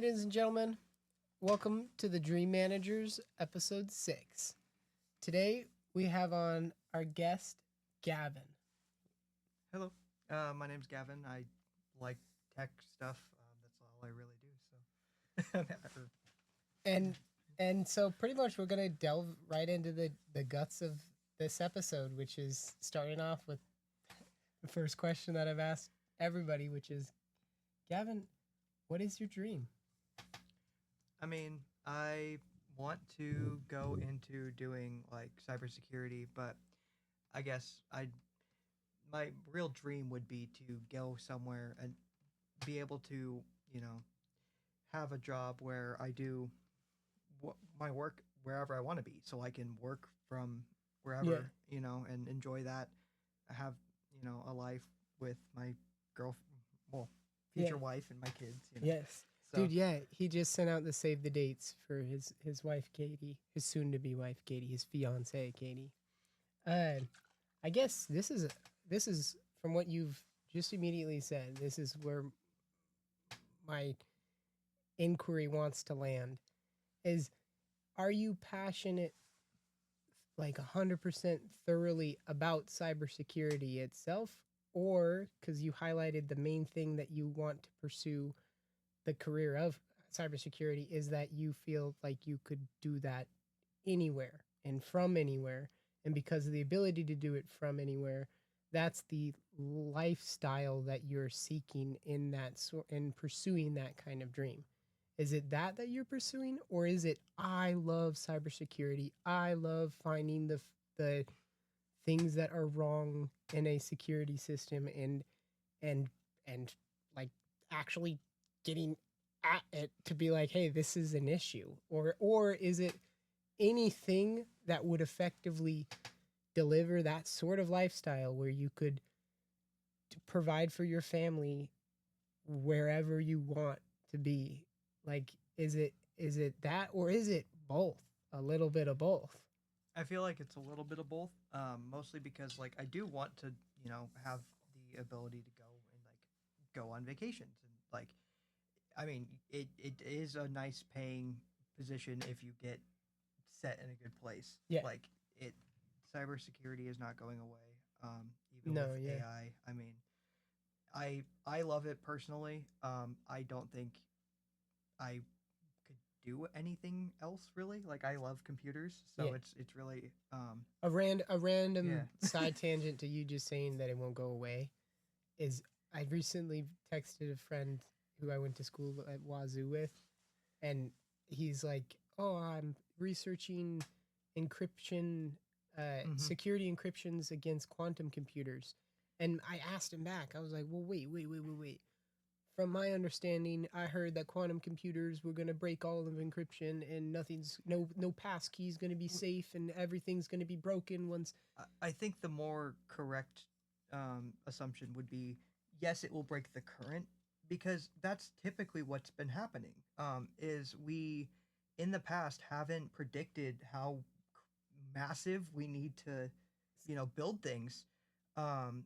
ladies and gentlemen. Welcome to the Dream Managers, episode 6. Today, we have on our guest, Gavin. Hello, my name's Gavin. I like tech stuff. That's all I really do. So, And so pretty much we're going to delve right into the guts of this episode, which is starting off with the first question that I've asked everybody, which is, Gavin, what is your dream? I mean, I want to go into doing like cybersecurity, but I guess my real dream would be to go somewhere and be able to, have a job where I do my work wherever I want to be, so I can work from wherever, and enjoy that. Have a life with my girl, well, future wife and my kids. Yes. So, Dude, yeah, he just sent out the save the dates for his wife Katie, his soon to be wife Katie, his fiance Katie. I guess this is from what you've just immediately said. This is where my inquiry wants to land. Is, are you passionate, like 100% thoroughly about cybersecurity itself, or because you highlighted the main thing that you want to pursue the career of cybersecurity is that you feel like you could do that anywhere and from anywhere, and because of the ability to do it from anywhere, that's the lifestyle that you're seeking in pursuing that kind of dream. Is it that you're pursuing, or is it I love cybersecurity, I love finding the things that are wrong in a security system and and like actually getting at it to be like, hey, this is an issue, or is it anything that would effectively deliver that sort of lifestyle where you could provide for your family wherever you want to be? Like, is it that, or is it both? A little bit of both. I feel like it's a little bit of both, mostly because like I do want to, have the ability to go and like go on vacations and like, I mean, it is a nice paying position if you get set in a good place. Yeah. Like it, cybersecurity is not going away. Even No, with yeah. AI. I mean, I love it personally. I don't think I could do anything else really. Like I love computers, so Yeah. it's really A random yeah. side tangent to you just saying that it won't go away is, I recently texted a friend who I went to school at Wazoo with, and he's like, "Oh, I'm researching encryption, Hmm. security encryptions against quantum computers." And I asked him back. I was like, "Well, wait. From my understanding, I heard that quantum computers were going to break all of encryption, and no pass key is going to be safe, and everything's going to be broken once." I think the more correct assumption would be yes, it will break the current because that's typically what's been happening. Is we in the past haven't predicted how massive we need to, build things. Um,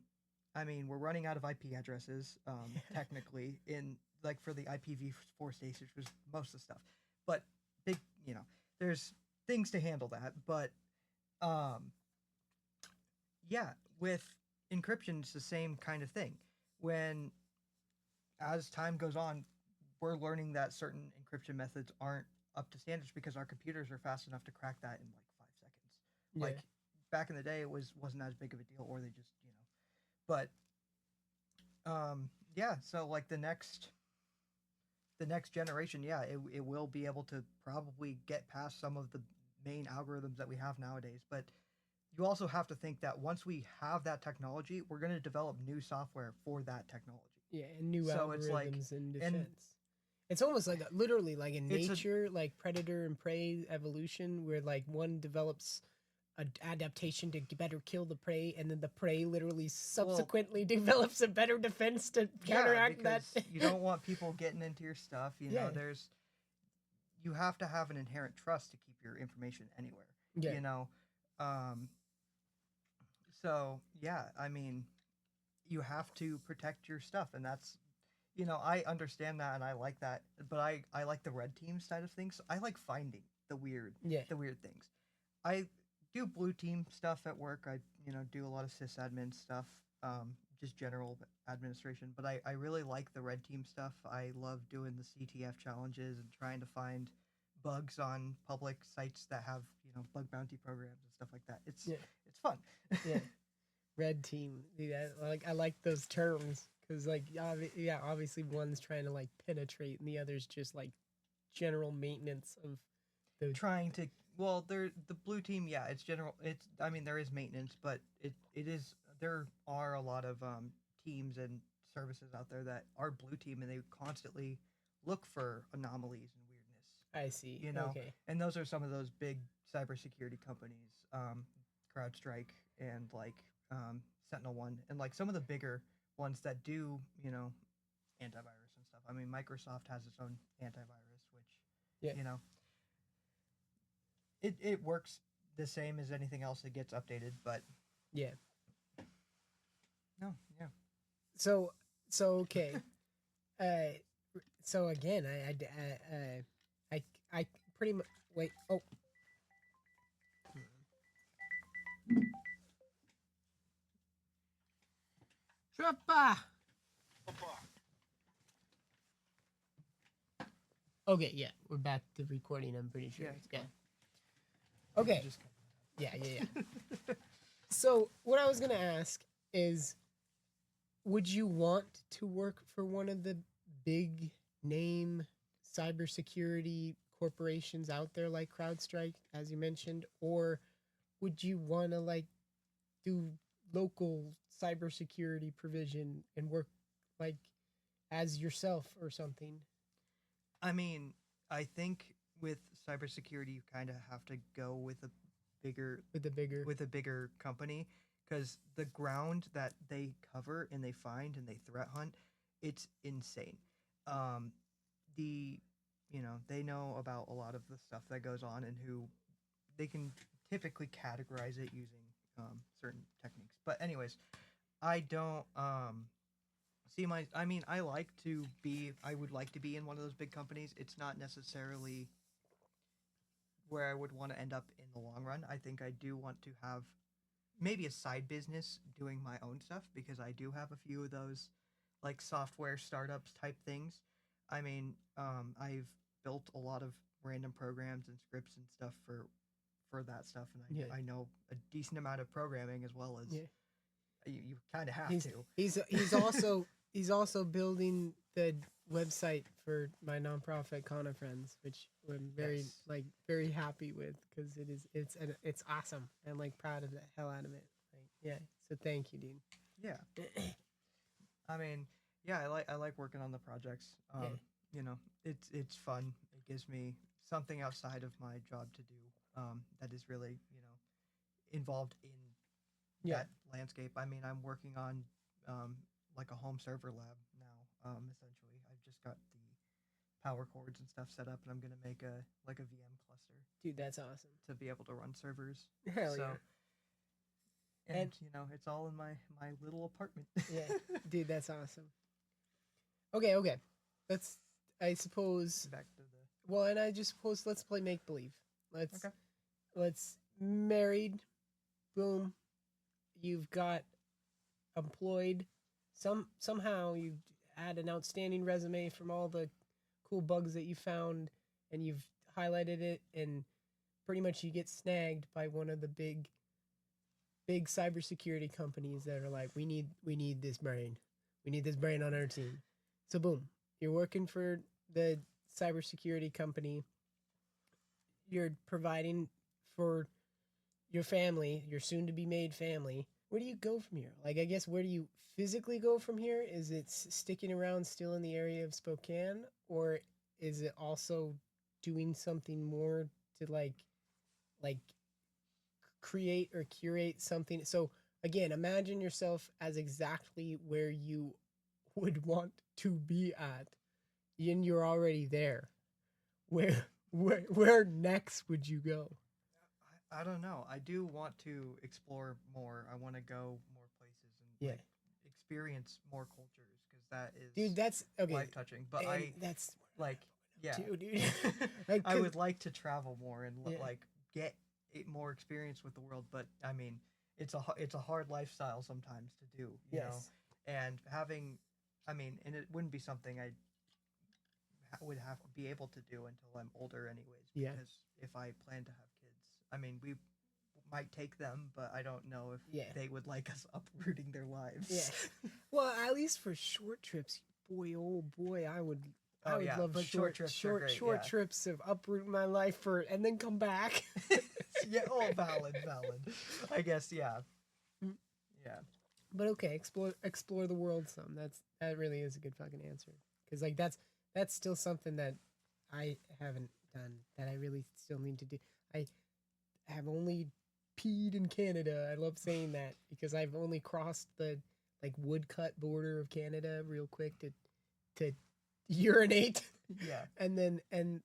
I mean, we're running out of IP addresses, technically, in like for the IPv4 stage, which was most of the stuff. But big, there's things to handle that. But um, yeah, with encryption, it's the same kind of thing. When as time goes on, we're learning that certain encryption methods aren't up to standards because our computers are fast enough to crack that in like 5 seconds. Yeah. Like back in the day, it wasn't as big of a deal, or they just But yeah, so like the next generation, yeah, it will be able to probably get past some of the main algorithms that we have nowadays. But you also have to think that once we have that technology, we're going to develop new software for that technology. Yeah, and new So it's like, algorithms in and defense. It's almost like literally like in it's a nature, like predator and prey evolution, where like one develops an adaptation to better kill the prey, and then the prey literally well, subsequently develops a better defense to yeah, counteract that. because you don't want people getting into your stuff. Yeah. You have to have an inherent trust to keep your information anywhere. Yeah. You know, um, so yeah, I mean, you have to protect your stuff, and that's I understand that and I like that, but I like the red team side of things. I like finding Yeah. the weird things. I do blue team stuff at work. I do a lot of sysadmin stuff, just general administration. But I really like the red team stuff. I love doing the CTF challenges and trying to find bugs on public sites that have bug bounty programs and stuff like that. Yeah. It's fun. Yeah. Red team. Yeah, I like those terms because obviously one's trying to like penetrate and the other's just like general maintenance of the. Trying to well they're the blue team, yeah, it's general, it's I mean there is maintenance, but it is there are a lot of teams and services out there that are blue team and they constantly look for anomalies and weirdness, I see. Okay. and those are some of those big cybersecurity companies, CrowdStrike and like Sentinel One and like some of the bigger ones that do antivirus and stuff. I mean Microsoft has its own antivirus, which Yeah. It works the same as anything else that gets updated, but Yeah. no, yeah. So okay. uh, so again, I pretty much wait. Oh, Trappa. Okay, yeah, we're back to recording. I'm pretty sure. Yeah, it's fine. Okay. Just Yeah. So what I was gonna ask is, would you want to work for one of the big name cybersecurity corporations out there like CrowdStrike, as you mentioned, or would you want to like do local cybersecurity provision and work like as yourself or something? I mean, I think with cybersecurity, you kind of have to go with a bigger With a bigger company because the ground that they cover and they find and they threat hunt, it's insane. Um, the they know about a lot of the stuff that goes on and who they can typically categorize it using certain techniques. But anyways, I don't see my. I mean, I would like to be in one of those big companies. It's not necessarily where I would want to end up in the long run. I think I do want to have maybe a side business doing my own stuff because I do have a few of those like software startups type things. I mean, I've built a lot of random programs and scripts and stuff for that stuff, and Yeah. I know a decent amount of programming as well as Yeah. you kind of have He's to. he's also building the website for my nonprofit Kana Friends, which I'm Yes. very happy with because it's awesome and like proud of the hell out of it. Like, yeah, so thank you, dude. Yeah. I mean, yeah, I like working on the projects. Yeah. It's fun. It gives me something outside of my job to do. That is really involved in Yeah. that landscape. I mean, I'm working on like a home server lab now. Essentially, I've just got the power cords and stuff set up, and I'm gonna make a VM cluster Dude, that's awesome. to be able to run servers. Hell so, yeah. And it's all in my little apartment. Yeah. Dude, that's awesome. Okay. Let's I suppose Back to the well, and I just suppose let's play make believe. okay. Let's married, boom. You've got employed. Somehow you had an outstanding resume from all the cool bugs that you found, and you've highlighted it, and pretty much you get snagged by one of the big cybersecurity companies that are like, we need this brain, we need this brain on our team. So boom, you're working for the cybersecurity company. You're providing for your family, your soon to be made family. Where do you go from here? Like, I guess, where do you physically go from here? Is it sticking around still in the area of Spokane, or is it also doing something more to like create or curate something? So again, imagine yourself as exactly where you would want to be at, and you're already there. Where next would you go? I don't know. I do want to explore more. I want to go more places and Yeah. like experience more cultures because that is Dude, that's okay. life touching. But And that's like, yeah, too, dude. Like, I 'cause- would like to travel more and Yeah. like get more experience with the world. But I mean, it's a hard lifestyle sometimes to do, you know. yes. And having, I mean, and it wouldn't be something I would have to be able to do until I'm older, anyways. Yeah. Because if I plan to have kids, I mean, we might take them, but I don't know if Yeah. they would like us uprooting their lives. Yeah. Well, at least for short trips, boy, oh boy, I would Oh, yeah, love but short trips are great, short yeah. trips of uproot my life for and then come back. Yeah. Oh, valid. I guess. Yeah. Mm. Yeah. But okay, explore the world some. That really is a good fucking answer. Because like that's still something that I haven't done that I really still need to do. I have only peed in Canada. I love saying that because I've only crossed the like woodcut border of Canada real quick to urinate. Yeah. and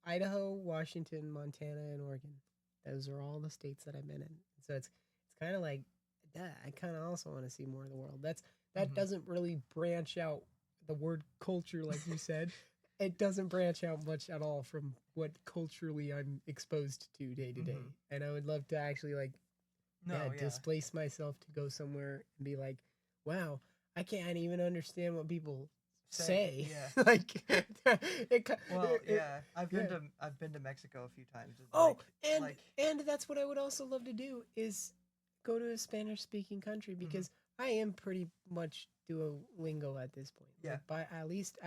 Idaho, Washington, Montana, and Oregon. Those are all the states that I've been in. So it's kind of like that. I kind of also want to see more of the world. That Mhm. doesn't really branch out the word culture like you said. It doesn't branch out much at all from what culturally I'm exposed to day to day. Mhm. And I would love to actually like No. Yeah. displace myself to go somewhere and be like, wow, I can't even understand what people say. Yeah. Like Well, it- yeah. I've been yeah. to Mexico a few times. It's Oh, like, and that's what I would also love to do is go to a Spanish speaking country because I am pretty much Duolingo at this point. Yeah. Like by at least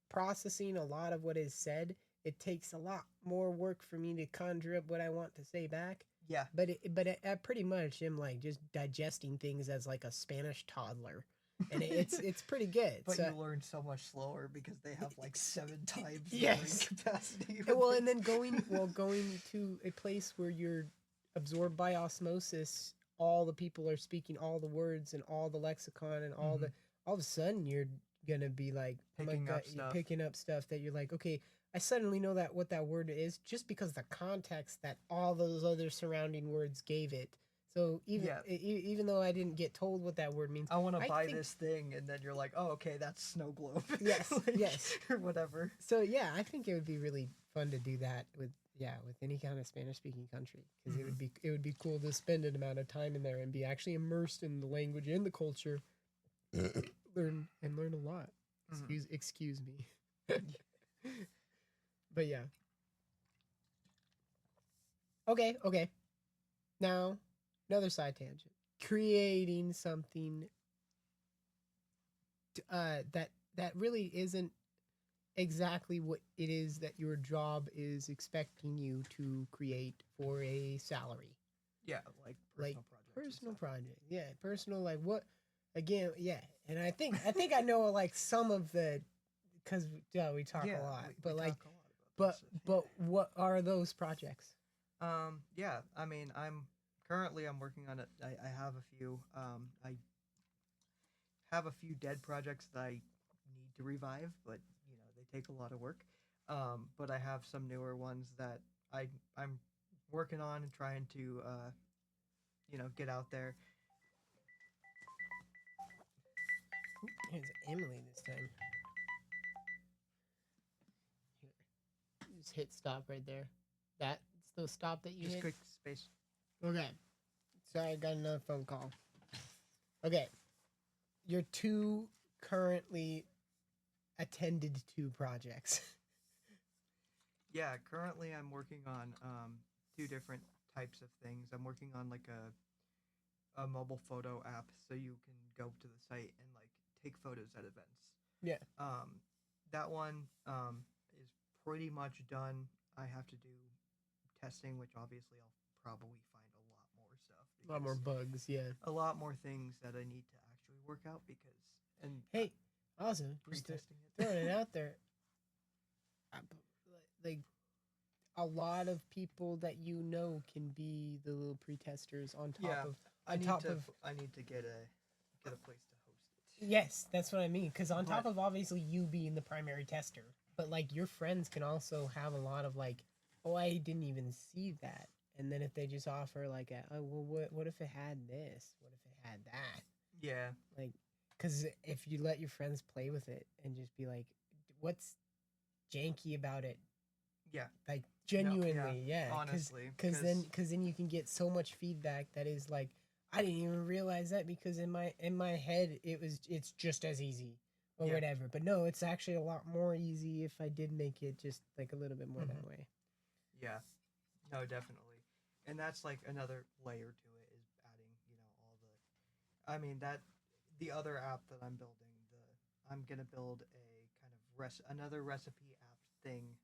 processing a lot of what is said, it takes a lot more work for me to conjure up what I want to say back. yeah. But I pretty much am like just digesting things as like a Spanish toddler, and it's pretty good. But So, you learn so much slower because they have like 7 times the Yes. brain capacity. well, and then going to a place where you're absorbed by osmosis, all the people are speaking all the words and all the lexicon and all of a sudden you're gonna be like, oh my Picking God, up you're stuff. picking up stuff that you're like, okay, I suddenly know that what that word is just because the context that all those other surrounding words gave it. So even Yeah. even though I didn't get told what that word means, I want to I buy think- this thing, and then you're like, oh, okay, that's snow globe. Yes, yes. Or whatever. So yeah, I think it would be really fun to do that with any kind of Spanish speaking country because it would be cool to spend an amount of time in there and be actually immersed in the language and the culture, learn a lot. Excuse me. But yeah. Okay. Now, another side tangent. Creating something that really isn't exactly what it is that your job is expecting you to create for a salary. Yeah, like personal projects. and Personal stuff. project. Yeah, personal like what again, yeah. And I think I know like some of the cuz we talk Yeah, a lot. we But talk like a lot about this stuff, but what are those projects? yeah, I mean, I'm working on it. I have a few. I have a few dead projects that I need to revive, but you know they take a lot of work. But I have some newer ones that I'm working on and trying to get out there. Here's Emily this time. Here. Just hit stop right there. That's the stop that you Just hit. quick space. Okay. Sorry, I got another phone call. Okay. Your two currently attended to projects. Yeah, currently I'm working on 2 different types of things. I'm working on like a mobile photo app so you can go to the site and like take photos at events. Yeah. That one is pretty much done. I have to do testing, which obviously I'll probably find a lot more stuff. A lot more because bugs, yeah. a lot more things that I need to actually work out because Hey, also, just pre-testing it. throwing it out there. Like a lot of people that you know can be the little pre-testers on top Yeah, of. I need top to of I need to get a place to host it. yes, that's what I mean. Because on top But- of obviously you being the primary tester, but like your friends can also have a lot of like, oh, I didn't even see that. And then if they just offer like, oh, well, what if it had this? What if it had that? Yeah. Like, because if you let your friends play with it and just be like, what's janky about it, Yeah. like No. Yeah. genuinely, yeah, Honestly, because then you can get so much feedback that is like, I didn't even realize that because in my head it's just as easy or yeah. whatever. But no, it's actually a lot more easy if I did make it just like a little bit more Hmm. that way. Yeah. No, definitely. And that's like another layer to it is adding, all the. I mean that the other app that I'm building, I'm gonna build a kind of another recipe app thing.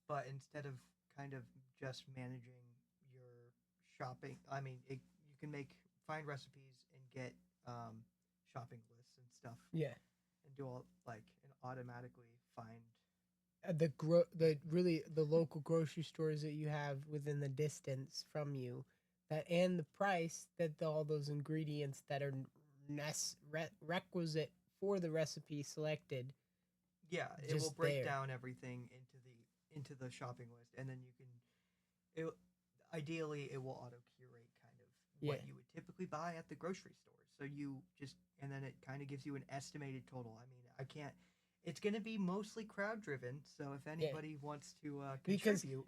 But instead of kind of just managing your shopping, I mean, you can find recipes and get shopping lists and stuff, Yeah. and do all like and automatically find. The really the local grocery stores that you have within the distance from you, that and the price that all those ingredients that are requisite for the recipe selected, Yeah, it will just break there. down everything into the shopping list, and then you can. It ideally it will auto curate kind of Yeah. what you would typically buy at the grocery store. So you just and then it kind of gives you an estimated total. I mean, I can't. It's going to be mostly crowd driven. So if Yeah. anybody wants to because contribute,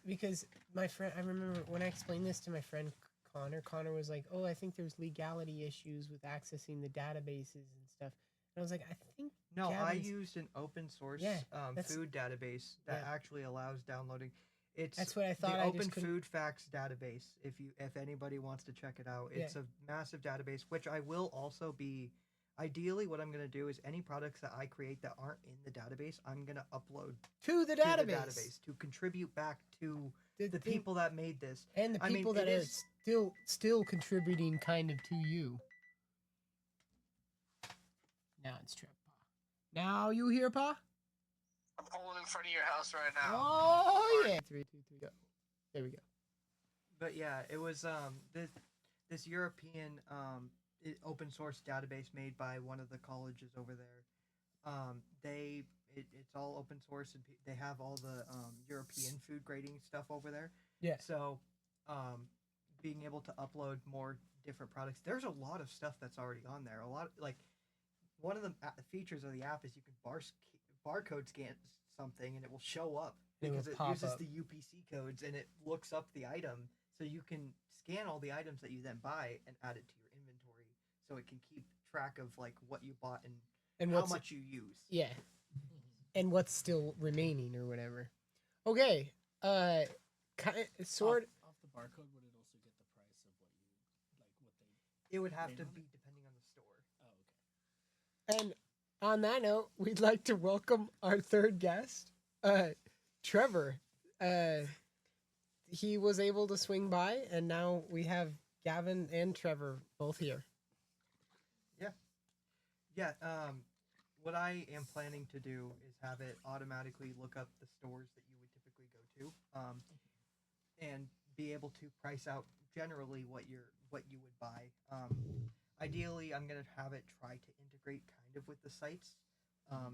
because my friend, I remember when I explained this to my friend Connor was like, oh, I think there's legality issues with accessing the databases and stuff, and I was like, I think no, I Gavin's, used an open yeah, source that's, food database that yeah, actually allows downloading. It's that's what I the thought. I Open just couldn't. Food Facts database. If anybody wants to check it out, Yeah. it's a massive database. Which I will also be. Ideally, what I'm going to do is any products that I create that aren't in the database, I'm going to upload To the to the database. database to contribute back to The the thing, people that made this. and the I mean, people that it are is. still contributing kind of to you. Now it's Trevor. Now you hear, Pa? I'm pulling in front of your house right now. Oh yeah. 3, 2, 3, go. There we go. But yeah, it was this European open source database made by one of the colleges over there. It's all open source and they have all the European food grading stuff over there. Yeah. So, being able to upload more different products, there's a lot of stuff that's already on there. A lot like one of the features of the app is you can barcode scan something and it will show up It will because it pop uses up. the UPC codes and it looks up the item, so you can scan all the items that you then buy and add it to your inventory, so it can keep track of like what you bought and how much you use. Yeah. And what's still remaining or whatever. Okay. Sort. Off the barcode, would it also get the price of what you like? What they? It would have Made to on be it? depending on the store. Oh, okay. And on that note, we'd like to welcome our third guest, Trevor. He was able to swing by, and now we have Gavin and Trevor both here. Yeah. What I am planning to do is have it automatically look up the stores that you would typically go to, and be able to price out generally what you would buy. Ideally, I'm gonna have it try to integrate kind of with the sites,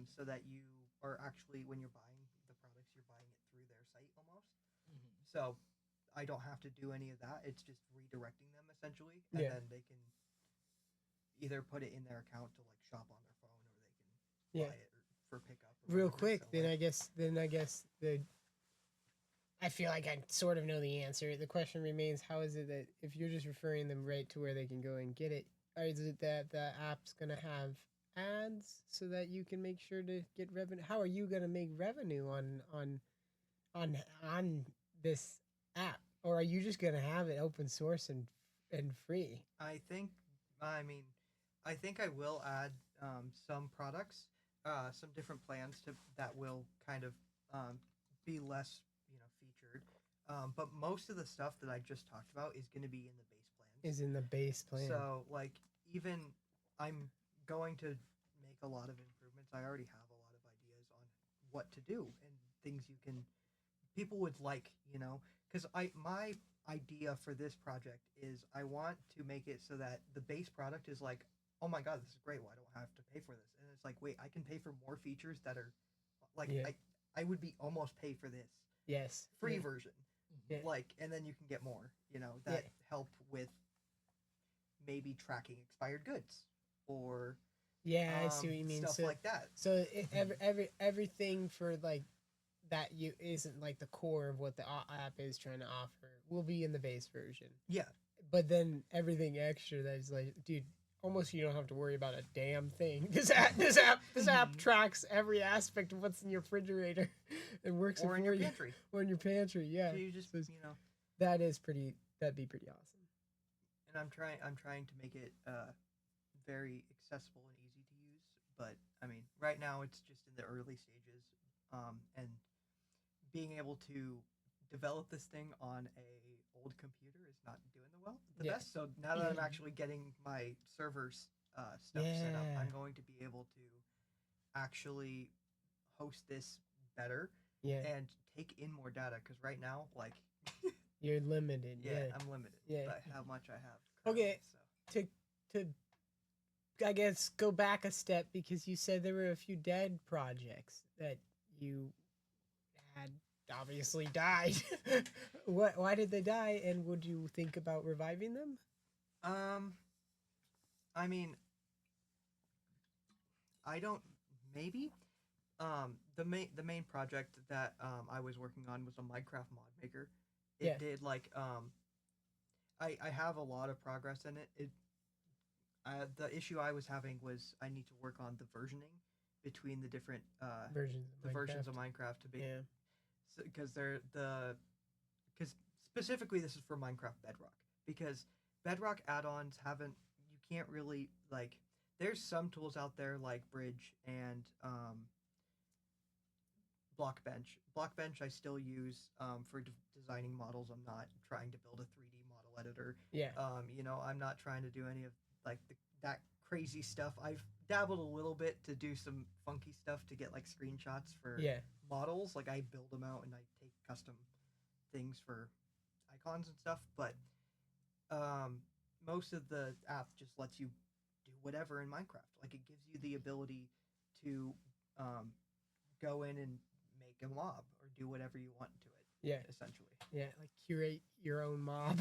so that you are actually when you're buying the products, you're buying it through their site almost. Mm-hmm. So I don't have to do any of that. It's just redirecting them essentially, and Yeah. then they can either put it in their account to like shop on their phone, or they can Yeah. buy it for pickup. Or Real whatever. quick, So, then like, I guess the. I feel like I sort of know the answer. The question remains: how is it that if you're just referring them right to where they can go and get it, or is it that the app's gonna have ads so that you can make sure to get revenue? How are you gonna make revenue on this app, or are you just gonna have it open source and free? I think, I mean, I think I will add some products, some different plans to that will kind of be less, featured. But most of the stuff that I just talked about is going to be in the base plans. Is in the base plan. So, like, even I'm going to make a lot of improvements. I already have a lot of ideas on what to do and things people would like, because my idea for this project is I want to make it so that the base product is like, oh my god, this is great. Well, I don't have to pay for this, and it's like, wait, I can pay for more features that are like Yeah. I would be almost pay for this Yes. free Yeah. version, Yeah. like, and then you can get more, that help with maybe tracking expired goods. or Yeah, I see what you mean. stuff So, like that. so everything for like that you isn't like the core of what the app is trying to offer will be in the base version. Yeah, But then everything extra that is like, dude, almost you don't have to worry about a damn thing. This app tracks every aspect of what's in your refrigerator. It works or in for your you. pantry. Or in your pantry. Yeah, So you just So you know, that'd be pretty awesome. and I'm trying to make it very accessible and easy to use. But I mean, right now it's just in the early stages, and being able to develop this thing on a old computer is not doing the Yeah. best. So now that I'm Yeah. actually getting my servers stuff set up, Yeah. I'm going to be able to actually host this better Yeah, and take in more data. Because right now, like, you're limited. yeah, I'm limited Yeah. by how much I have. Okay. Currently, To I guess go back a step because you said there were a few dead projects that you had obviously died. Why did they die, and would you think about reviving them? so. I mean, I don't. Maybe. The main project that I was working on was a Minecraft mod maker. It Yeah. did like I have a lot of progress in it. The issue I was having was I need to work on the versioning between the different versions of Minecraft to be Yeah. because because specifically this is for Minecraft Bedrock because Bedrock add-ons haven't you can't really like there's some tools out there like Bridge and Blockbench. Blockbench I still use for designing models. I'm not trying to build a 3D model editor. Yeah. I'm not trying to do any of like that crazy stuff. I've dabbled a little bit to do some funky stuff to get like screenshots for Yeah. models. Like I build them out and I take custom things for icons and stuff. But most of the app just lets you do whatever in Minecraft. Like it gives you the ability to go in and make a mob or do whatever you want to it. Yeah. Essentially. Yeah. Like curate your own mob.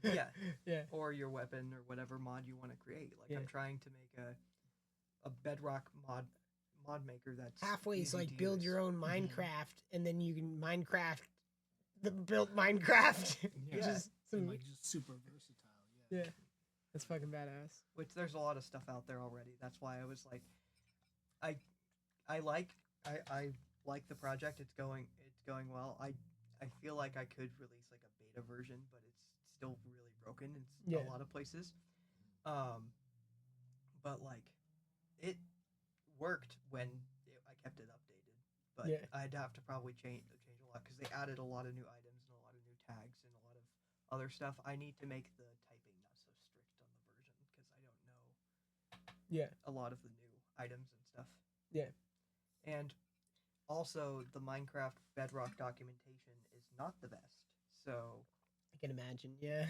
Yeah. Yeah. Or your weapon or whatever mod you want to create. Like Yeah. I'm trying to make a bedrock mod maker that's Halfway is easy like to build use. your own Minecraft, and then you can Minecraft the built Minecraft. Yeah. Just some, And like just super versatile. Yeah. yeah. That's fucking badass. Which there's a lot of stuff out there already. That's why I was like, I like the project. It's going well. I feel like I could release like a beta version, but it's still really broken in Yeah. a lot of places. But like, it worked when I kept it updated. But Yeah. I'd have to probably change a lot because they added a lot of new items and a lot of new tags and a lot of other stuff. I need to make the typing not so strict on the version because I don't know Yeah. a lot of the new items and stuff. Yeah. And also, the Minecraft Bedrock documentation is not the best. So I can imagine. Yeah.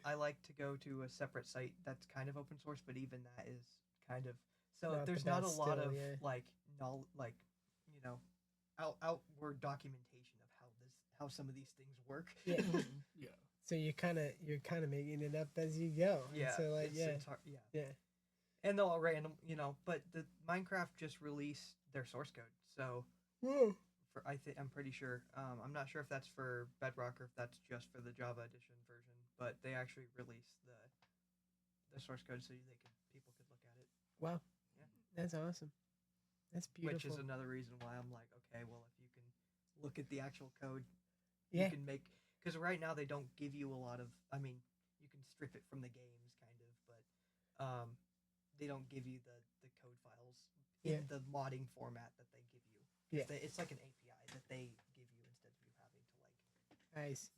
I like to go to a separate site that's kind of open source, but even that is kind of so Not the there's not a best lot still, of yeah. like outward documentation of how some of these things work. Yeah. Yeah. So you're kind of making it up as you go. And Yeah. So like it's hard, yeah. And they'll all random, but the Minecraft just released their source code. So Whoa. I'm pretty sure. I'm not sure if that's for Bedrock or if that's just for the Java Edition version, but they actually released the source code so people could look at it. Wow. Yeah. That's awesome. That's beautiful. Which is another reason why I'm like, okay, well, if you can look at the actual code, Yeah. you can make because right now they don't give you a lot of. I mean, you can strip it from the games, kind of, but they don't give you the code files in Yeah. the modding format that they give you. Yeah. It's like an API that they give you instead of you having to like. Nice.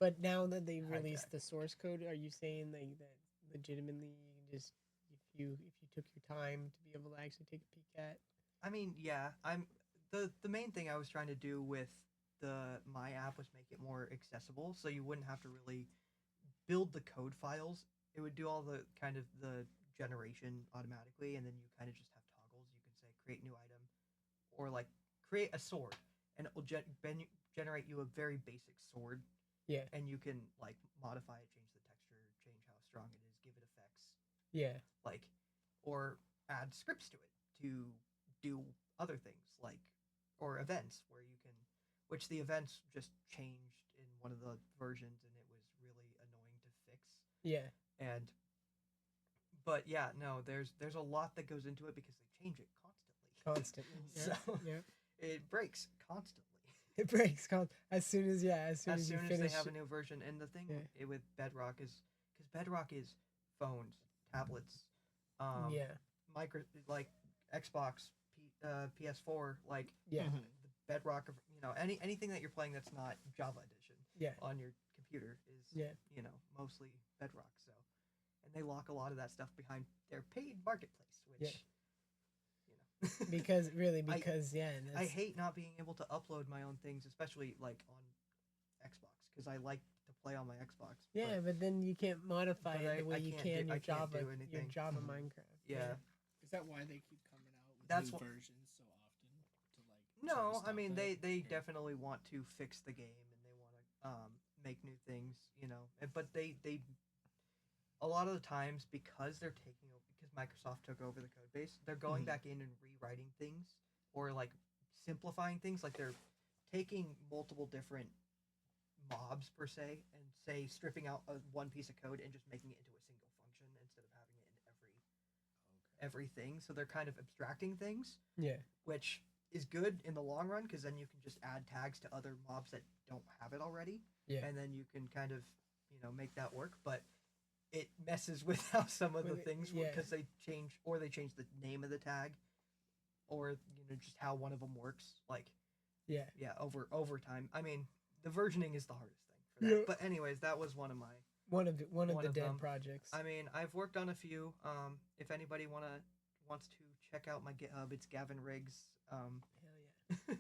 But now that they've Hijack. released the source code, are you saying like that legitimately you can just if you took your time to be able to actually take a peek at? I mean, yeah, I'm the main thing I was trying to do with my app was make it more accessible, so you wouldn't have to really build the code files. It would do all the kind of the generation automatically, and then you kind of just have toggles. You can say create new item, or like create a sword, and it will generate you a very basic sword. Yeah. And you can like modify it, change the texture, change how strong it is, give it effects. Yeah. like, or add scripts to it to do other things, like, or events where you can, which the events just changed in one of the versions, and it was really annoying to fix. Yeah. And but yeah, no, there's a lot that goes into it because they change it constantly. Constantly. So Yeah. it breaks constantly. It breaks as soon as As you soon as finish. they have a new version. And the thing Yeah. with Bedrock is because Bedrock is phones, tablets, Yeah. micro like Xbox, PS4, like Yeah. Mhm. the Bedrock of anything that you're playing that's not Java Edition Yeah. on your computer is Yeah. mostly Bedrock. So, and they lock a lot of that stuff behind their paid marketplace, which Yeah. Because I that's, hate not being able to upload my own things, especially like on Xbox, because I like to play on my Xbox. yeah, but then you can't modify but it the way I you can't can do- I your can't Java do anything. Java Mhm. Minecraft. Yeah. Is that why they keep coming out with That's new wh- versions so often to like? try to No, I stop mean that? they Or- definitely want to fix the game and they want to make new things, but they a lot of the times because they're taking over because Microsoft took over the code base, they're going Mhm. back in and rewriting things or like simplifying things, like they're taking multiple different mobs per se and say stripping out one piece of code and just making it into a single function instead of having it in everything. So they're kind of abstracting things, Yeah. which is good in the long run because then you can just add tags to other mobs that don't have it already, Yeah. and then you can kind of make that work. But it messes with how some of the With it- things yeah. because they change the name of the tag, or just how one of them works. Like Yeah. over time. I mean, the versioning is the hardest thing for that. Yeah. But anyways, that was one of my. One of the One of dead them. projects. I mean, I've worked on a few. If anybody wants to check out my GitHub, it's Gavin Riggs. Hell yeah.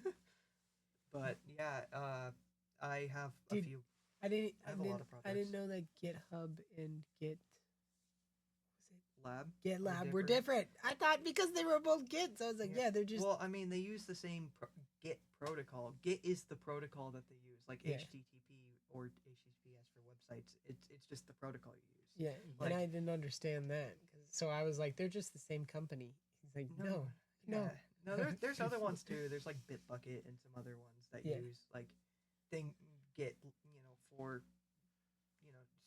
But yeah, I have a Dude, few. I didn't I have a lot of I didn't projects. know that GitHub and Lab. GitLab were different. I thought because they were both Gits, I was like, yeah, they're just Well, I mean, they use the same Git protocol. Git is the protocol that they use, like Yeah. HTTP or HTTPS for websites. It's just the protocol you use. yeah, Like- and I didn't understand that. So I was like, they're just the same company. He's like, no. Yeah. No, there's other ones too. There's like Bitbucket and some other ones that Yeah. use like thing Git, for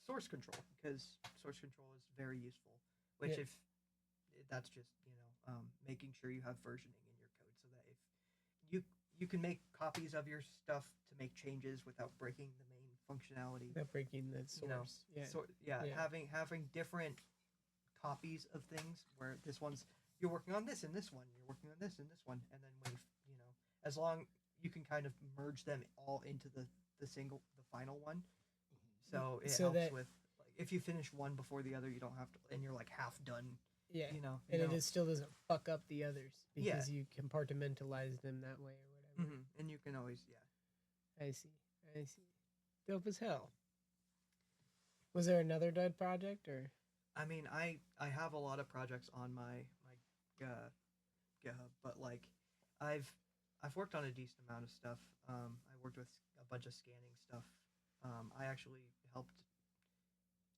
source control, because source control is very useful. Which Yeah. if that's just making sure you have versioning in your code so that if you can make copies of your stuff to make changes without breaking the main functionality. Not breaking the source. Yeah. So Yeah. having different copies of things where this one's you're working on this in this one, you're working on this in this one, and then when as long you can kind of merge them all into the final one. So it So helps that- with like if you finish one before the other, you don't have to, and you're like half done. yeah. You And know. it still doesn't fuck up the others Yeah. because you compartmentalize them that way or whatever. And you can always I see. Dope as hell. Was there another dead project or? I mean, I have a lot of projects on my GitHub, but like I've worked on a decent amount of stuff. I worked with a bunch of scanning stuff. I actually helped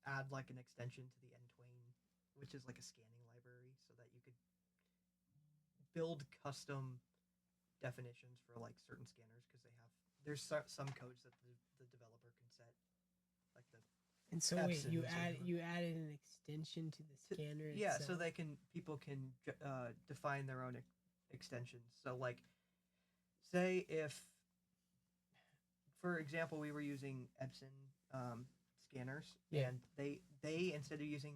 add like an extension to the Entwain, which is like a scanning library, so that you could build custom definitions for like certain scanners because there's some codes that the developer can set, like the And so wait, Epson you is add one. you added an extension to the scanner. Yeah, so itself. people can define their own extensions. So like, say if, for example, we were using Epson scanners, Yeah. and they instead of using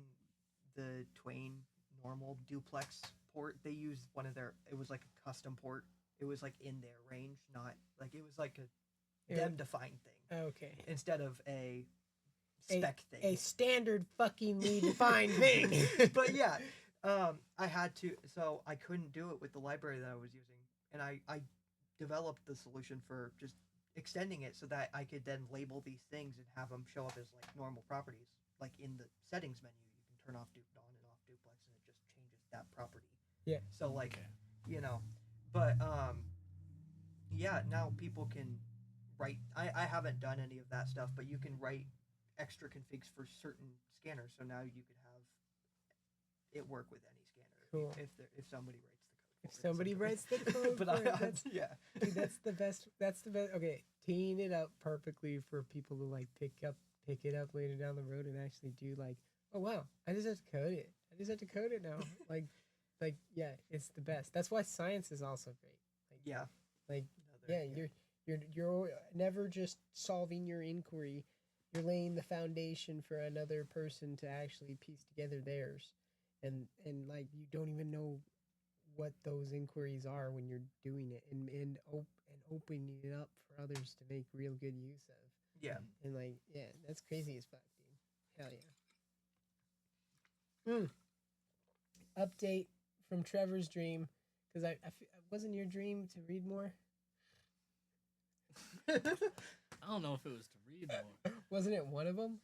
the Twain normal duplex port, they used it was like a custom port. It was like in their range, not like it was like a Yeah. them defined thing Okay. instead of a spec thing. A standard fuckingly defined thing. But yeah, I had to, so I couldn't do it with the library that I was using, and I developed the solution for just extending it so that I could then label these things and have them show up as like normal properties, like in the settings menu. You can turn off on and off duplex, and it just changes that property. Yeah. So like, Okay. but yeah, now people can write. I haven't done any of that stuff, but you can write extra configs for certain scanners. So now you could have it work with any scanner Cool. if somebody writes the code. If for it somebody someday. writes the code but for it, that's, yeah, dude, that's the best. That's the best. Okay, teeing it up perfectly for people to like pick it up later down the road and actually do like, oh wow, I just have to code it. I just have to code it now. like yeah, it's the best. That's why science is also great. Like yeah, like yeah, you're never just solving your inquiry. You're laying the foundation for another person to actually piece together theirs, and like you don't even know what those inquiries are when you're doing it, and opening it up for others to make real good use of. yeah. And like yeah, that's crazy as fuck, dude. Hell yeah. Update from Trevor's dream, because wasn't your dream to read more. I don't know if it was to read more. Wasn't it one of them?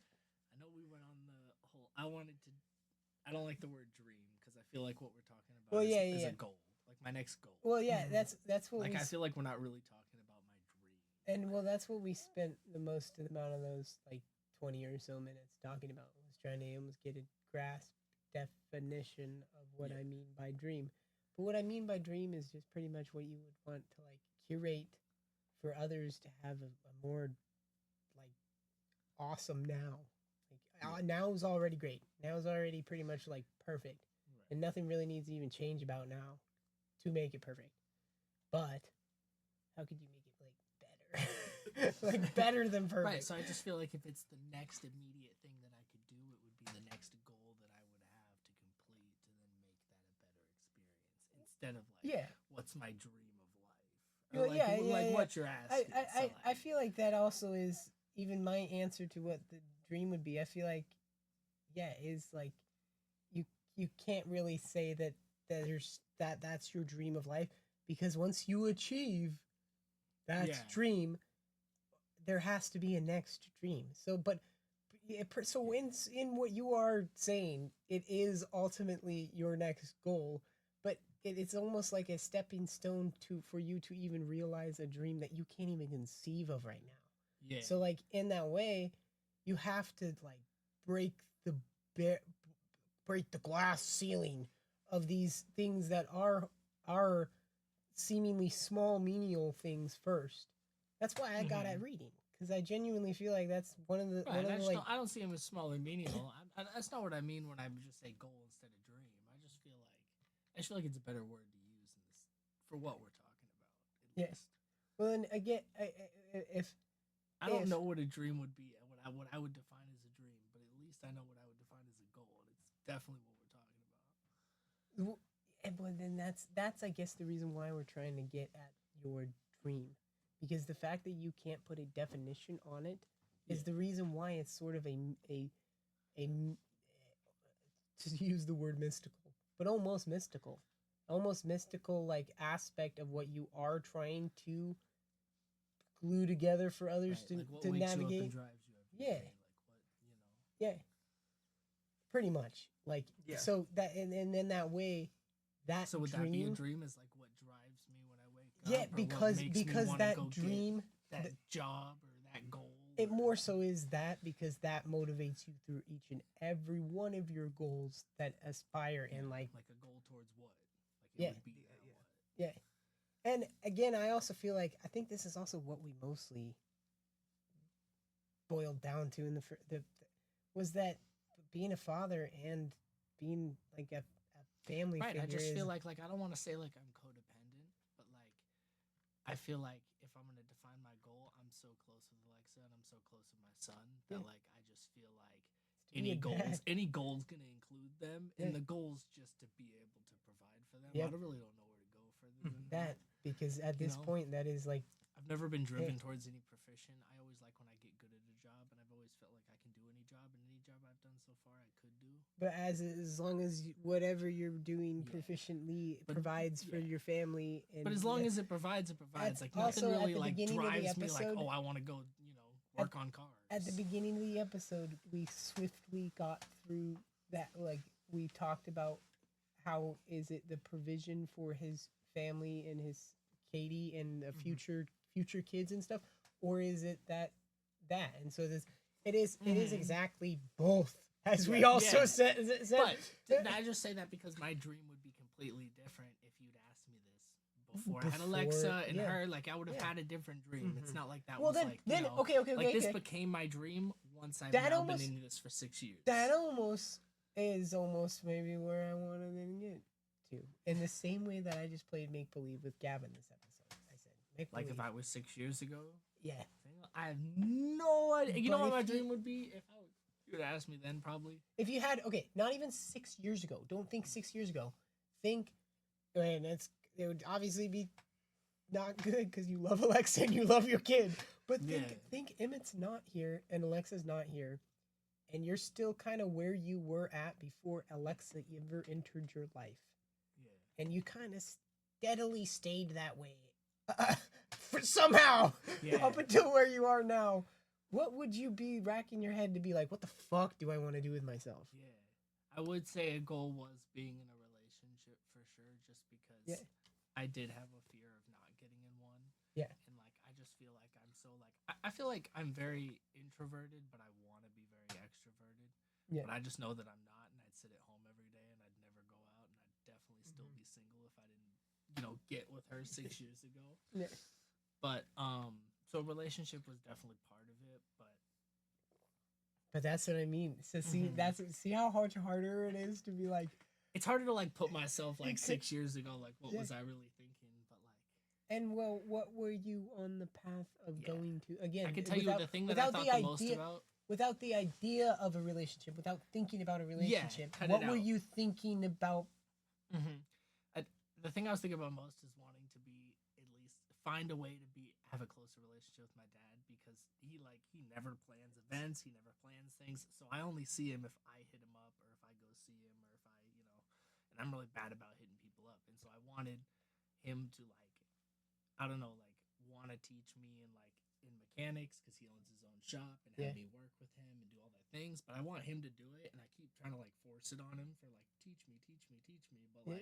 I know we went on the whole. I don't like the word dream because I feel like what we're talking about Well, is yeah. a goal, like my next goal. Well, yeah, that's what Like we I feel like we're not really talking about my dream. and well, that's what we spent the most amount of those like 20 or so minutes talking about, was trying to almost get a grasp definition of what I mean by dream. But what I mean by dream is just pretty much what you would want to like curate for others to have a more like awesome now. Like now's already great. Now's already pretty much like perfect. Right. And nothing really needs to even change about now to make it perfect. But how could you make it like better? Like better than perfect. Right. So I just feel like if it's the next immediate thing that I could do, it would be the next goal that I would have to complete to then make that a better experience instead of like, what's my dream of life? Or Well, like what you're asking. I feel like that also is even my answer to what the dream would be. I feel like, is like you can't really say that that's your dream of life, because once you achieve that dream, there has to be a next dream. So, in what you are saying, it is ultimately your next goal, but it's almost like a stepping stone for you to even realize a dream that you can't even conceive of right now. Yeah. So like in that way, you have to like break the glass ceiling of these things that are seemingly small menial things first. That's why I got at reading, because I genuinely feel like that's one of the I don't see them as small or menial. That's not what I mean when I just say goal instead of dream. I just feel like it's a better word to use in this for what we're talking about. At least. Well, and again, if I don't know what a dream would be, what I would define as a dream, but at least I know what I would define as a goal, and it's definitely what we're talking about. Well, then that's I guess the reason why we're trying to get at your dream, because the fact that you can't put a definition on it is the reason why it's sort of a to use the word mystical, but almost mystical like aspect of what you are trying to glue together for others to navigate. You up and drives you every day, like what, Yeah, pretty much. Like so that and then that way, that so would dream, that be a dream? Is like what drives me when I wake up? Yeah, or because that dream, that job or that goal. It more so is that, because that motivates you through each and every one of your goals that aspire and like a goal towards what? Like it would be what? Yeah. And again, I also feel like I think this is also what we mostly boiled down to in the was that being a father and being like a family figure. I just feel like I don't want to say like I'm codependent, but like I feel like if I'm gonna define my goal, I'm so close with Alexa and I'm so close with my son that like I just feel like any goal's gonna include them, and the goal's just to be able to provide for them. I really don't know where to go further than that. Because at this point, that is like I've never been driven towards any profession. I always like when I get good at a job, and I've always felt like I can do any job, and any job I've done so far I could do. But as long as whatever you're doing proficiently provides for your family, but as long as it provides, like nothing really like drives me like, oh, I want to go, work on cars. At the beginning of the episode, we swiftly got through that. Like we talked about how is it the provision for his family and his Katie and the future kids and stuff, or is it that? And so it is exactly both as we Yeah. also Yeah. said. But did I just say that because my dream would be completely different if you'd asked me this before I had Alexa and yeah. her? Like I would have Yeah. had a different dream. It's Mhm. not like that Well, was like then, you know, okay, like this okay. became my dream once I've That now almost- been into this for 6 years. That almost is almost maybe where I wanted to get to. In the same way that I just played make believe with Gavin this episode. I said make Like believe. if I was 6 years ago, Yeah. I have no idea. You know But what my if you- dream would be if you would ask me then probably. If you had not even 6 years ago. Don't think 6 years ago. Think, and it would obviously be not good because you love Alexa and you love your kid. But think Emmett's not here and Alexa's not here, and you're still kind of where you were at before Alexa ever entered your life, Yeah. and you kind of steadily stayed that way for somehow Yeah. up until where you are now. What would you be racking your head to be like? What the fuck do I want to do with myself? Yeah. I would say a goal was being in a relationship for sure, just because Yeah. I did have a fear of not getting in one. Yeah. And like I just feel like I'm so like I feel like I'm very introverted, but I want to be very extroverted. Yeah. But I just know that I'm not, and I'd sit at home every day, and I'd never go out, and I'd definitely still be single if I didn't, get with her 6 years ago. Yeah. But so relationship was definitely part of it, But that's what I mean. So see, see how harder it is to be like. it's harder to like put myself like could- 6 years ago, like what Yeah. was I really thinking? But like And well, what were you on the path of Yeah. going to? Again, I can tell you the thing that I thought the most about. without the idea of a relationship, without thinking about a relationship. cut What it were out. you thinking about? Mm-hmm. The thing I was thinking about most is wanting to be at least find a way to have a closer relationship with my dad, because he never plans events, he never plans things, so I only see him if I hit him up or if I go see him or if I and I'm really bad about hitting people up, and so I wanted him to want to teach me in mechanics because he owns his own shop and have me work with him and do all that things, but I want him to do it, and I keep trying to force it on him for teach me, but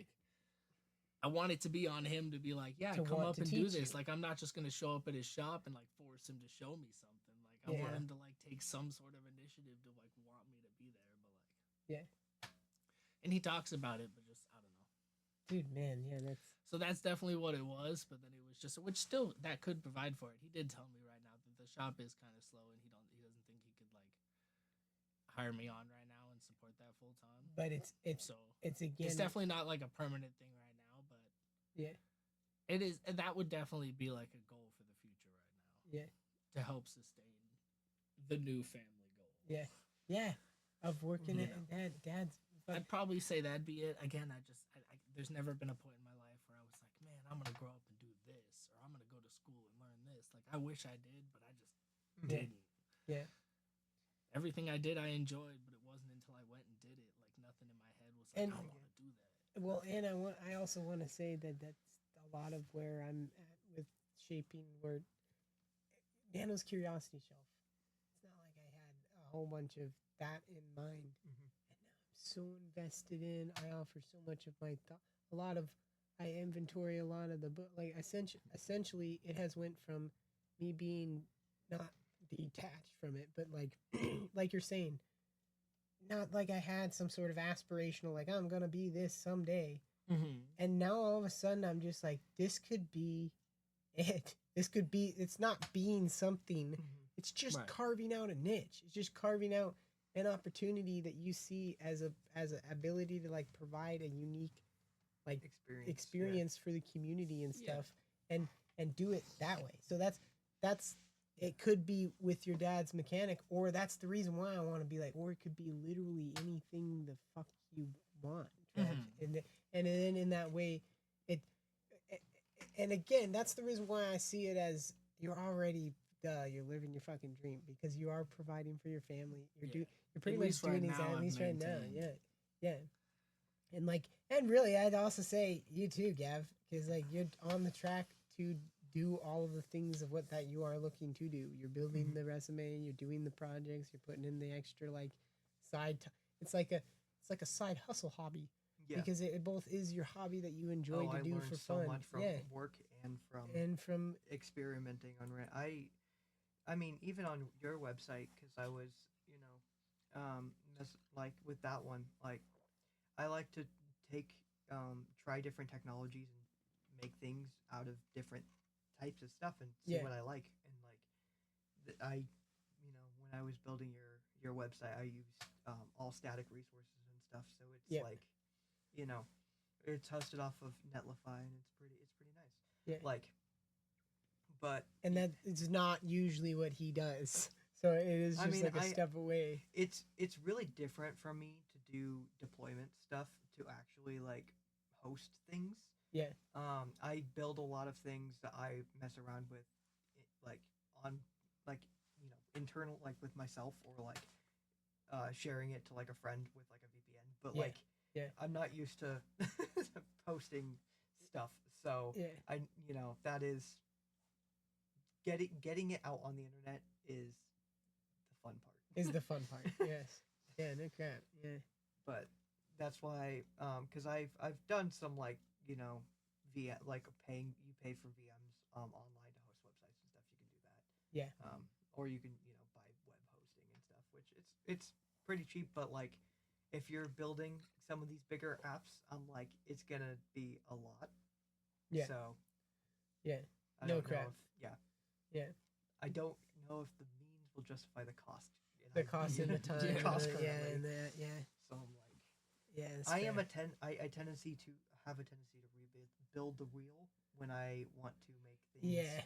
I want it to be on him to be like, yeah, To come want up to and do teach this. you. Like, I'm not just going to show up at his shop and force him to show me something. Like, I want Yeah. him to take some sort of initiative to want me to be there. But Yeah. And he talks about it, but just, I don't know. Dude, man, yeah, that's. So that's definitely what it was. But then it was just, which still, that could provide for it. He did tell me right now that the shop is kind of slow and he doesn't think he could hire me on right now and support that full time. But it's So again. it's definitely not a permanent thing right now, but Yeah. it is. That would definitely be a goal for the future right now. Yeah. To help sustain the new family goal. Yeah. Yeah. Of working Yeah. at dad's. I'd probably say that'd be it. Again, there's never been a point in my life where I was like, man, I'm gonna grow up and do this, or I'm gonna go to school and learn this. I wish I did, but I just didn't. Yeah. Everything I did, I enjoyed, but it wasn't until I went and did it. Nothing in my head was And- I want to do that. Well, and I also want to say that that's a lot of where I'm at with shaping where Dano's curiosity shelf. It's not like I had a whole bunch of that in mind, and now I'm so invested in. I offer so much of my thought. I inventory a lot of the book. Essentially, it has went from me being not detached from it, but like you're saying. Not like I had some sort of aspirational, I'm gonna be this someday. Mm-hmm. And now all of a sudden I'm just like, this could be it. It's not being something. It's just Right. carving out a niche. It's just carving out an opportunity that you see as an ability to provide a unique experience for the community and Yeah. stuff, and do it that way. So that's it. Could be with your dad's mechanic, or that's the reason why I want to be or it could be literally anything the fuck you want, Trev. Mhm. And then in that way, and again, that's the reason why I see it as you're already you're living your fucking dream, because you are providing for your family. You're pretty At much least right doing now, exactly, at I've least right now. maintained. Yeah. And really, I'd also say you too, Gav, because you're on the track to do all of the things of what that you are looking to do. You're building the resume, you're doing the projects, you're putting in the extra side. It's like a side hustle hobby, Yeah. because it both is your hobby that you enjoy to I do learned for so fun. much from Yeah, work and and from experimenting on rent. I mean, even on your website, because I was, like with that one, like I like to take try different technologies and make things out of different types of stuff and see Yeah. what I like. And like I, when I was building your website, I used all static resources and stuff. So it's Yeah. like, you know, it's hosted off of Netlify and it's pretty nice. Yeah. Like, but And that is not usually what he does. So it is I just mean, like a step away. it's really different from me to do deployment stuff to actually like host things. Yeah. I build a lot of things that I mess around with, like on like internal like with myself or like sharing it to like a friend with like a VPN. But Yeah. like Yeah. I'm not used to posting stuff, so Yeah. I that is getting it out on the internet is the fun part. Is the fun part. Yes. Yeah, no crap. Yeah. But that's why because I've done some like like you pay for VMs online to host websites and stuff. You can do that. Yeah. Or you can buy web hosting and stuff, which it's pretty cheap. But like if you're building some of these bigger apps, I'm like it's gonna be a lot. Yeah. So Yeah. I No don't know crap. Yeah. I don't know if the means will justify the cost. The cost and the time. The cost and currently. and the, yeah. So I'm like. Yeah. That's I fair. am I tendency to have a tendency to build the wheel when I want to make things. Yeah.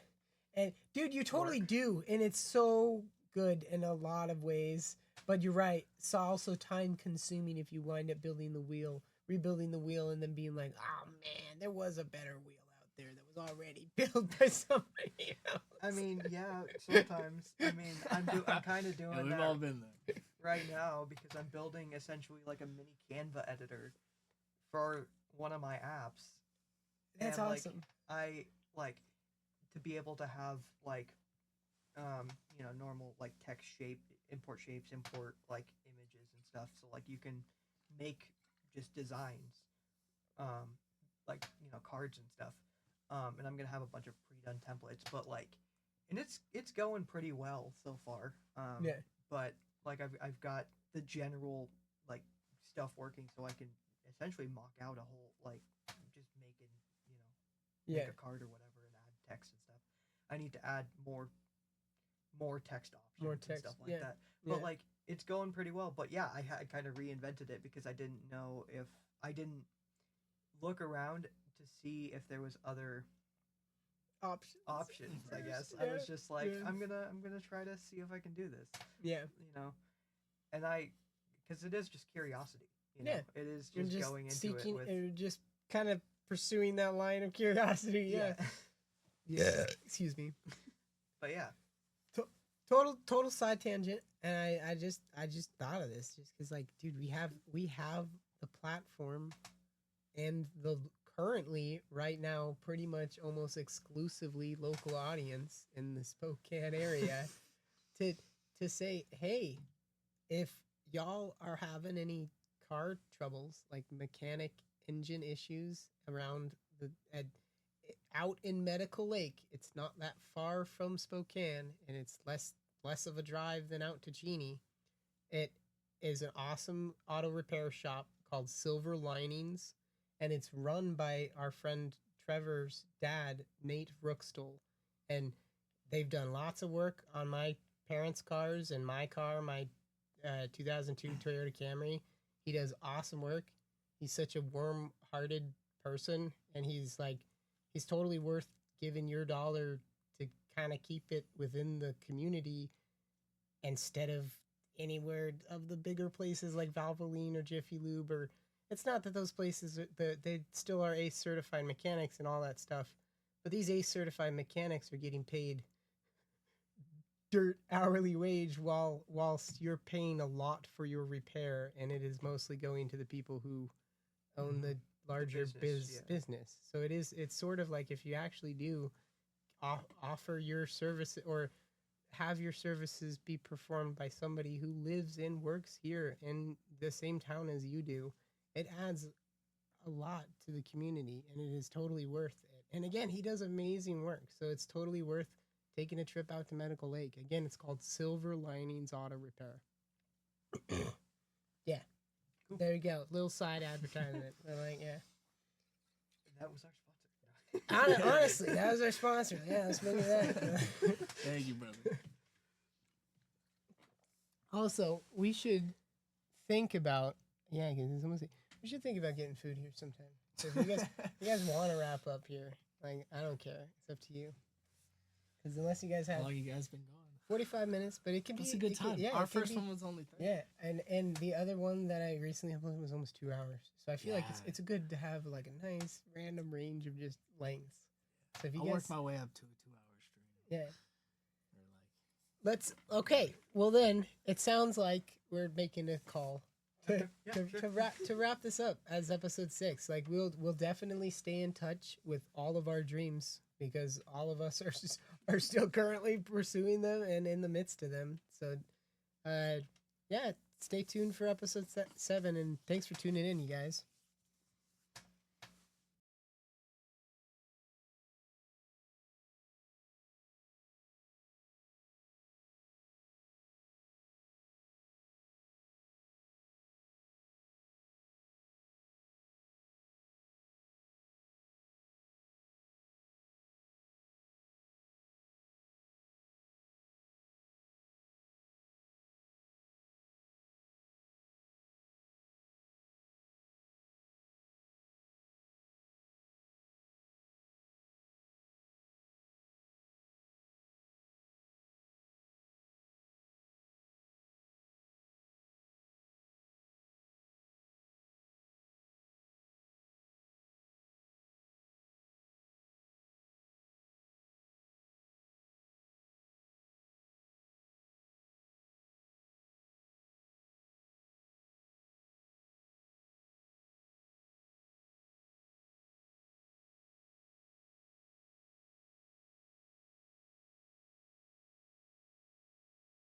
And dude, you totally do. And it's so good in a lot of ways. But you're right. It's also time consuming if you wind up building the wheel, rebuilding the wheel, and then being like, oh man, there was a better wheel out there that was already built by somebody else. I mean, yeah, sometimes. I mean, I'm kind of doing Yeah, we've that all been there. right now because I'm building essentially like a mini Canva editor for one of my apps. That's and, awesome. I like to be able to have like normal like text shape, import shapes, import like images and stuff. So like you can make just designs, like cards and stuff. And I'm gonna have a bunch of pre-done templates, but like, and it's going pretty well so far. Yeah. But like I've got the general like stuff working, so I can essentially mock out a whole like just making Yeah. make a card or whatever and add text and stuff. I need to add more text options More and text, stuff like yeah, that. But yeah. like it's going pretty well. But yeah, I kind of reinvented it because I didn't know if I didn't look around to see if there was other options. I guess I was just like yeah. I'm gonna try to see if I can do this. Yeah. And because it is just curiosity. Yeah. It is You're just going into seeking, it with or just kind of pursuing that line of curiosity. Yeah. Yeah. Excuse me. But yeah. Total side tangent, and I just thought of this just because, like, dude, we have the platform and the currently right now pretty much almost exclusively local audience in the Spokane area to say, hey, if y'all are having any car troubles, like mechanic engine issues around out in Medical Lake, it's not that far from Spokane, and it's less of a drive than out to Cheney. It is an awesome auto repair shop called Silver Linings, and it's run by our friend Trevor's dad, Nate Rookstall. And they've done lots of work on my parents' cars and my car, my 2002 Toyota Camry. He does awesome work. He's such a warm-hearted person, and he's totally worth giving your dollar to kind of keep it within the community instead of anywhere of the bigger places like Valvoline or Jiffy Lube. Or it's not that those places they still are ACE certified mechanics and all that stuff, but these ACE certified mechanics are getting paid dirt hourly wage whilst you're paying a lot for your repair, and it is mostly going to the people who own the larger business. So it's sort of like if you actually do offer your service or have your services be performed by somebody who lives and works here in the same town as you do, it adds a lot to the community, and it is totally worth it. And again, he does amazing work, so it's totally worth taking a trip out to Medical Lake. Again, it's called Silver Linings Auto Repair. Yeah. There you go. Little side advertisement. I like, yeah. That was our sponsor. Honestly, that was our sponsor. Yeah, let's make it that. Thank you, brother. Also, we should think about we should think about getting food here sometime. So if you guys want to wrap up here, like I don't care. It's up to you. Because unless you guys How have long you guys been going? 45 minutes, but it can be It's a good time. yeah, Our it can first be- one was only 30. Yeah, and the other one that I recently uploaded was almost 2 hours. So I feel like Yeah. it's good to have like a nice random range of just lengths. So if you I'll guys, work my way up to a 2-hour stream. yeah, Or like, let's okay. Well then, it sounds like we're making a call to, Yeah, to, sure. to wrap this up as episode 6. Like we'll definitely stay in touch with all of our dreams because all of us are still currently pursuing them and in the midst of them. So, yeah, stay tuned for episode 7, and thanks for tuning in, you guys.